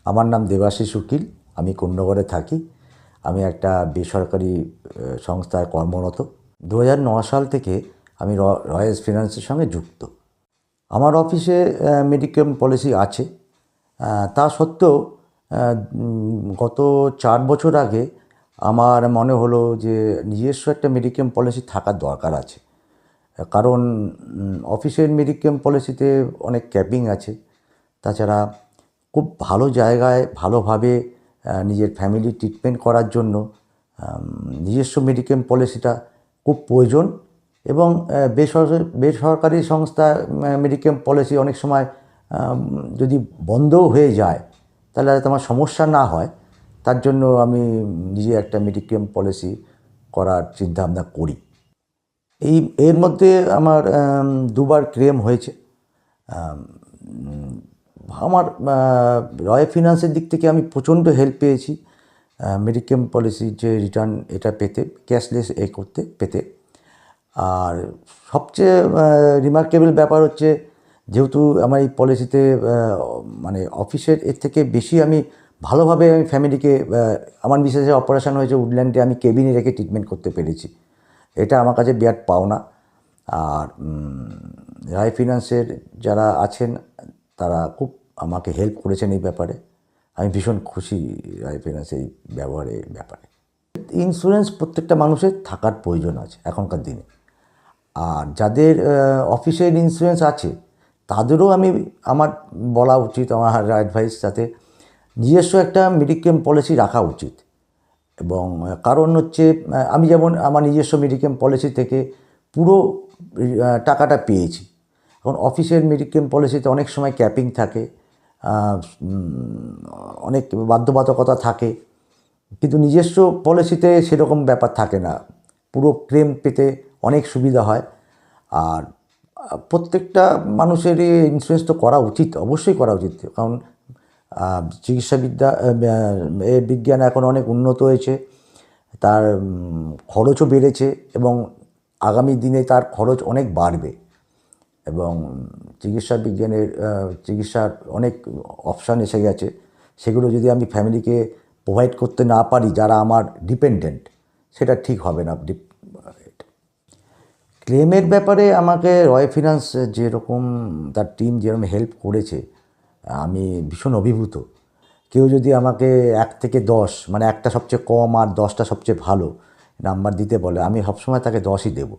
আমার নাম দেবাশিস উকিল। আমি কোন্নগরে থাকি। আমি একটা বেসরকারি সংস্থায় কর্মরত। 2009 সাল থেকে আমি রয়েস ফিন্যান্সের সঙ্গে যুক্ত। আমার অফিসে মেডিক্লেম পলিসি আছে। তা সত্ত্বেও গত 4 বছর আগে আমার মনে হলো যে নিজস্ব একটা মেডিক্লেম পলিসি থাকার দরকার আছে। কারণ অফিসের মেডিক্লেম পলিসিতে অনেক ক্যাপিং আছে। তাছাড়া খুব ভালো জায়গায় ভালোভাবে নিজের ফ্যামিলি ট্রিটমেন্ট করার জন্য নিজস্ব মেডিক্লেম পলিসিটা খুব প্রয়োজন। এবং বেসরকারি সংস্থা মেডিক্লেম পলিসি অনেক সময় যদি বন্ধও হয়ে যায় তাহলে হয়তো আমার সমস্যা না হয়। তার জন্য আমি নিজে একটা মেডিক্লেম পলিসি করার চিন্তাভাবনা করি। এর মধ্যে আমার 2বার ক্লেম হয়েছে। আমার রয় ফিন্যান্সের দিক থেকে আমি প্রচণ্ড হেল্প পেয়েছি মেডিক্লেম পলিসির যে রিটার্ন এটা পেতে, ক্যাশলেস পেতে। আর সবচেয়ে রিমার্কেবল ব্যাপার হচ্ছে, যেহেতু আমার এই পলিসিতে মানে অফিসের এর থেকে বেশি আমি ভালোভাবে আমি ফ্যামিলিকে, আমার বিশেষে অপারেশন হয়েছে উডল্যান্ডে, আমি কেবিনে রেখে ট্রিটমেন্ট করতে পেরেছি। এটা আমার কাছে বিরাট পাওনা। আর রায় ফিন্যান্সের যারা আছেন তারা খুব আমাকে হেল্প করেছেন এই ব্যাপারে। আমি ভীষণ খুশি রায় ফিন্যান্সের এই ব্যবহারের ব্যাপারে। ইন্স্যুরেন্স প্রত্যেকটা মানুষের থাকার প্রয়োজন আছে এখনকার দিনে। আর যাদের অফিসের ইন্স্যুরেন্স আছে তাদেরও আমার বলা উচিত, আমার অ্যাডভাইস, যাতে নিজস্ব একটা মেডিক্লেম পলিসি রাখা উচিত। এবং কারণ হচ্ছে, আমি যেমন আমার নিজস্ব মেডিক্লেম পলিসি থেকে পুরো টাকাটা পেয়েছি। এখন অফিসের মেডিক্লেম পলিসিতে অনেক সময় ক্যাপিং থাকে, অনেক বাধ্যবাধকতা থাকে, কিন্তু নিজস্ব পলিসিতে সেরকম ব্যাপার থাকে না। পুরো ক্লেম পেতে অনেক সুবিধা হয়। আর প্রত্যেকটা মানুষেরই ইন্স্যুরেন্স তো করা উচিত, অবশ্যই করা উচিত। কারণ চিকিৎসাবিদ্যা বিজ্ঞান এখন অনেক উন্নত হয়েছে, তার খরচও বেড়েছে এবং আগামী দিনে তার খরচ অনেক বাড়বে। এবং চিকিৎসা বিজ্ঞানের চিকিৎসার অনেক অপশান এসে গেছে। সেগুলো যদি আমি ফ্যামিলিকে প্রোভাইড করতে না পারি, যারা আমার ডিপেন্ডেন্ট, সেটা ঠিক হবে না। ক্লেমের ব্যাপারে আমাকে রয় ফিন্যান্স যেরকম তার টিম যেরকম হেল্প করেছে, আমি ভীষণ অভিভূত। কেউ যদি আমাকে 1 থেকে 10, মানে 1টা সবচেয়ে কম আর 10টা সবচেয়ে ভালো নাম্বার দিতে বলে, আমি সবসময় তাকে 10ই দেবো।